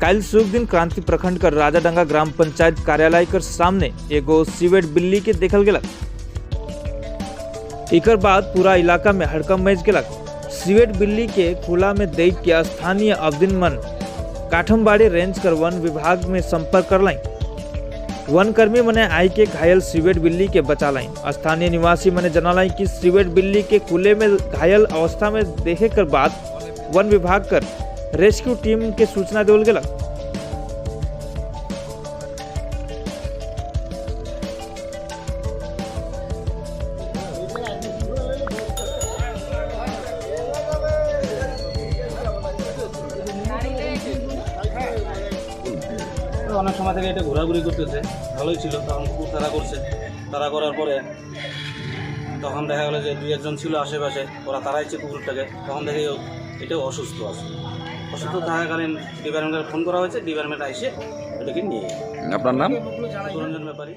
कल शुभ दिन क्रांति प्रखंड कर राजाडंगा ग्राम पंचायत कार्यालय कर सामने एगो सीवेट बिल्ली के देखल गेलक। एकर बाद पूरा इलाका में हड़कंप मच गेलक। सीवेट बिल्ली के खुला में देख के स्थानीय अवदिन मन काठमबाड़ी रेंज कर वन विभाग में संपर्क कर लाई। वन कर्मी मने आई के घायल सीवेट बिल्ली के बचा लाई। स्थानीय निवासी मने जनालाई कि सीवेट बिल्ली के खुले में घायल अवस्था में देखे कर बाद वन विभाग कर रेस्क्यू टीम के सूचना देवल गेला। অনেক সময় থেকে এটা ঘোরাঘুরি করতেছে, ভালোই ছিল। তখন কুকুর তাড়া করছে, তাড়া করার পরে তখন দেখা গেলো যে দুই একজন ছিল আশেপাশে, ওরা তাড়াইছে কুকুরটাকে। তখন দেখে এটাও অসুস্থ আছে। অসুস্থ থাকাকালীন ডিপার্টমেন্টে ফোন করা হয়েছে, ডিপার্টমেন্ট এসে এটাকে নিয়ে। আপনার নাম? সুরঞ্জন ব্যাপারী।